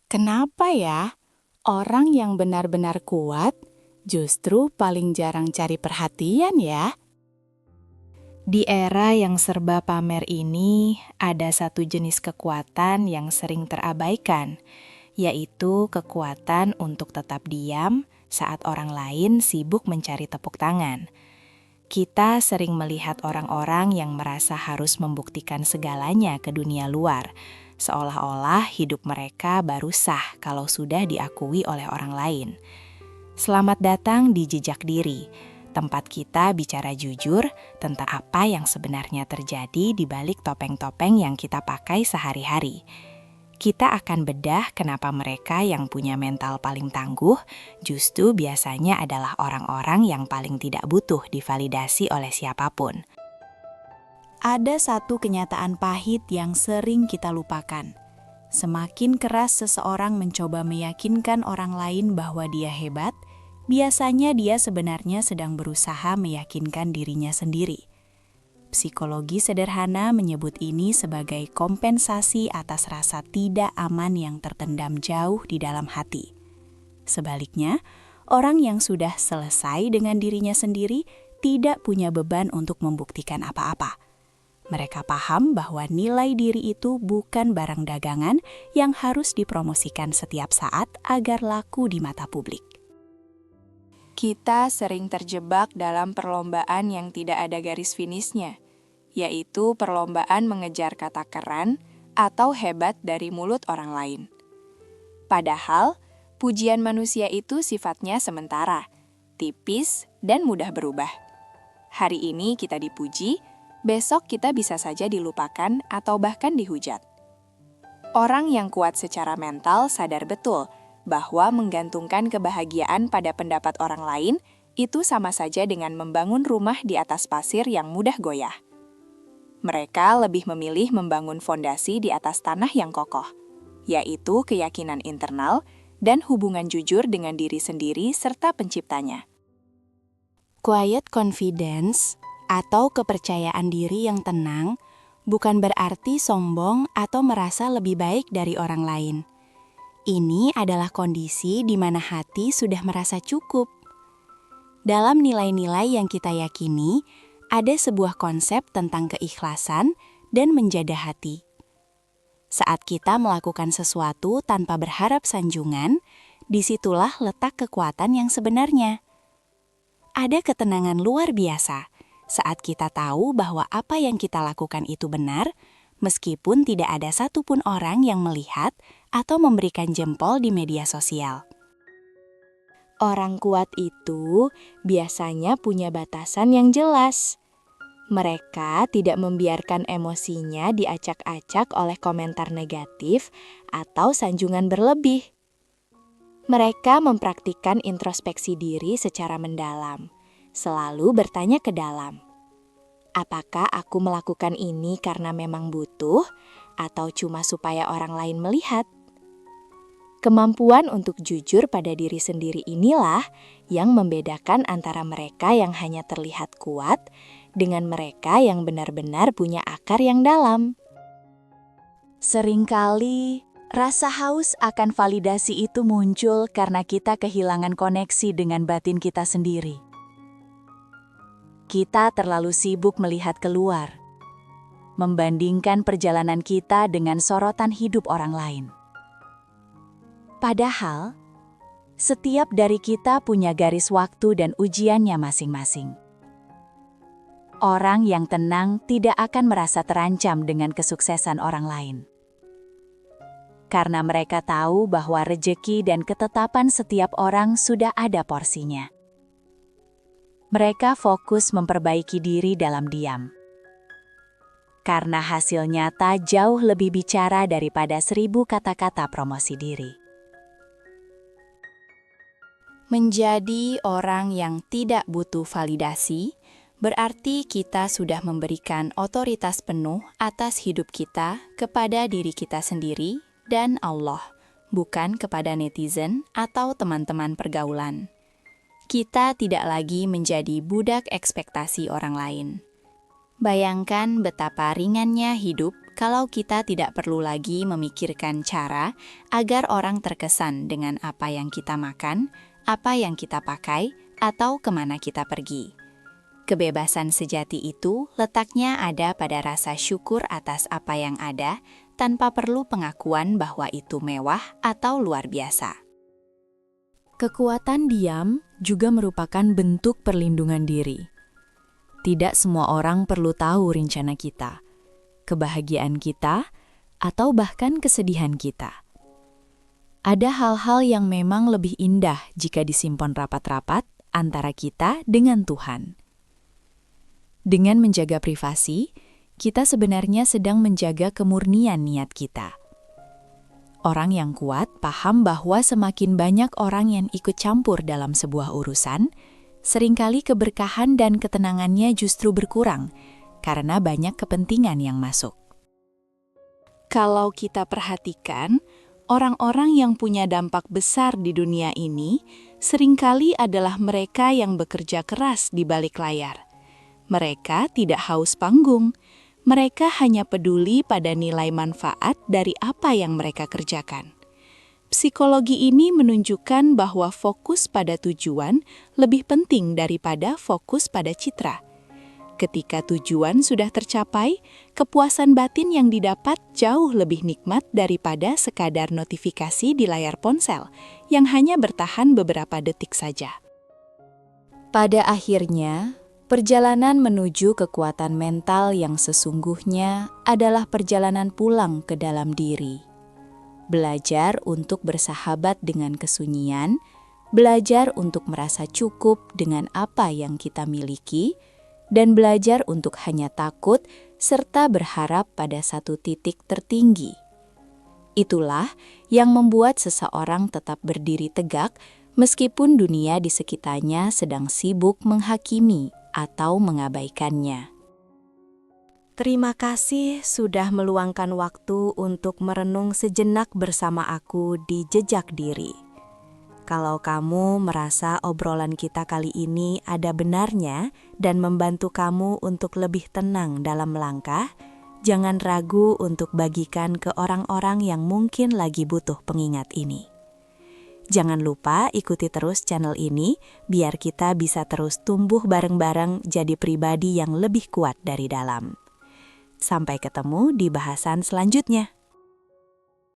Kenapa ya orang yang benar-benar kuat justru paling jarang cari perhatian ya? Di era yang serba pamer ini, ada satu jenis kekuatan yang sering terabaikan, yaitu kekuatan untuk tetap diam saat orang lain sibuk mencari tepuk tangan. Kita sering melihat orang-orang yang merasa harus membuktikan segalanya ke dunia luar, seolah-olah hidup mereka baru sah kalau sudah diakui oleh orang lain. Selamat datang di Jejak Diri, tempat kita bicara jujur tentang apa yang sebenarnya terjadi di balik topeng-topeng yang kita pakai sehari-hari. Kita akan bedah kenapa mereka yang punya mental paling tangguh justru biasanya adalah orang-orang yang paling tidak butuh divalidasi oleh siapapun. Ada satu kenyataan pahit yang sering kita lupakan. Semakin keras seseorang mencoba meyakinkan orang lain bahwa dia hebat, biasanya dia sebenarnya sedang berusaha meyakinkan dirinya sendiri. Psikologi sederhana menyebut ini sebagai kompensasi atas rasa tidak aman yang tertendam jauh di dalam hati. Sebaliknya, orang yang sudah selesai dengan dirinya sendiri tidak punya beban untuk membuktikan apa-apa. Mereka paham bahwa nilai diri itu bukan barang dagangan yang harus dipromosikan setiap saat agar laku di mata publik. Kita sering terjebak dalam perlombaan yang tidak ada garis finishnya, yaitu perlombaan mengejar kata keren atau hebat dari mulut orang lain. Padahal, pujian manusia itu sifatnya sementara, tipis, dan mudah berubah. Hari ini kita dipuji, besok kita bisa saja dilupakan atau bahkan dihujat. Orang yang kuat secara mental sadar betul bahwa menggantungkan kebahagiaan pada pendapat orang lain itu sama saja dengan membangun rumah di atas pasir yang mudah goyah. Mereka lebih memilih membangun fondasi di atas tanah yang kokoh, yaitu keyakinan internal dan hubungan jujur dengan diri sendiri serta penciptanya. Quiet confidence atau kepercayaan diri yang tenang bukan berarti sombong atau merasa lebih baik dari orang lain. Ini adalah kondisi di mana hati sudah merasa cukup. Dalam nilai-nilai yang kita yakini, ada sebuah konsep tentang keikhlasan dan menjaga hati. Saat kita melakukan sesuatu tanpa berharap sanjungan, disitulah letak kekuatan yang sebenarnya. Ada ketenangan luar biasa saat kita tahu bahwa apa yang kita lakukan itu benar, meskipun tidak ada satupun orang yang melihat atau memberikan jempol di media sosial. Orang kuat itu biasanya punya batasan yang jelas. Mereka tidak membiarkan emosinya diacak-acak oleh komentar negatif atau sanjungan berlebih. Mereka mempraktikkan introspeksi diri secara mendalam, selalu bertanya ke dalam. Apakah aku melakukan ini karena memang butuh atau cuma supaya orang lain melihat? Kemampuan untuk jujur pada diri sendiri inilah yang membedakan antara mereka yang hanya terlihat kuat dengan mereka yang benar-benar punya akar yang dalam. Seringkali, rasa haus akan validasi itu muncul karena kita kehilangan koneksi dengan batin kita sendiri. Kita terlalu sibuk melihat keluar, membandingkan perjalanan kita dengan sorotan hidup orang lain. Padahal, setiap dari kita punya garis waktu dan ujiannya masing-masing. Orang yang tenang tidak akan merasa terancam dengan kesuksesan orang lain. Karena mereka tahu bahwa rejeki dan ketetapan setiap orang sudah ada porsinya. Mereka fokus memperbaiki diri dalam diam. Karena hasil nyata jauh lebih bicara daripada 1000 kata-kata promosi diri. Menjadi orang yang tidak butuh validasi berarti kita sudah memberikan otoritas penuh atas hidup kita kepada diri kita sendiri dan Allah, bukan kepada netizen atau teman-teman pergaulan. Kita tidak lagi menjadi budak ekspektasi orang lain. Bayangkan betapa ringannya hidup kalau kita tidak perlu lagi memikirkan cara agar orang terkesan dengan apa yang kita makan, apa yang kita pakai, atau kemana kita pergi. Kebebasan sejati itu letaknya ada pada rasa syukur atas apa yang ada, tanpa perlu pengakuan bahwa itu mewah atau luar biasa. Kekuatan diam juga merupakan bentuk perlindungan diri. Tidak semua orang perlu tahu rencana kita, kebahagiaan kita, atau bahkan kesedihan kita. Ada hal-hal yang memang lebih indah jika disimpan rapat-rapat antara kita dengan Tuhan. Dengan menjaga privasi, kita sebenarnya sedang menjaga kemurnian niat kita. Orang yang kuat paham bahwa semakin banyak orang yang ikut campur dalam sebuah urusan, seringkali keberkahan dan ketenangannya justru berkurang karena banyak kepentingan yang masuk. Kalau kita perhatikan, orang-orang yang punya dampak besar di dunia ini seringkali adalah mereka yang bekerja keras di balik layar. Mereka tidak haus panggung. Mereka hanya peduli pada nilai manfaat dari apa yang mereka kerjakan. Psikologi ini menunjukkan bahwa fokus pada tujuan lebih penting daripada fokus pada citra. Ketika tujuan sudah tercapai, kepuasan batin yang didapat jauh lebih nikmat daripada sekadar notifikasi di layar ponsel yang hanya bertahan beberapa detik saja. Pada akhirnya, perjalanan menuju kekuatan mental yang sesungguhnya adalah perjalanan pulang ke dalam diri. Belajar untuk bersahabat dengan kesunyian, belajar untuk merasa cukup dengan apa yang kita miliki, dan belajar untuk hanya takut serta berharap pada satu titik tertinggi. Itulah yang membuat seseorang tetap berdiri tegak meskipun dunia di sekitarnya sedang sibuk menghakimi atau mengabaikannya. Terima kasih sudah meluangkan waktu untuk merenung sejenak bersama aku di Jejak Diri. Kalau kamu merasa obrolan kita kali ini ada benarnya dan membantu kamu untuk lebih tenang dalam melangkah, jangan ragu untuk bagikan ke orang-orang yang mungkin lagi butuh pengingat ini. Jangan lupa ikuti terus channel ini biar kita bisa terus tumbuh bareng-bareng jadi pribadi yang lebih kuat dari dalam. Sampai ketemu di bahasan selanjutnya.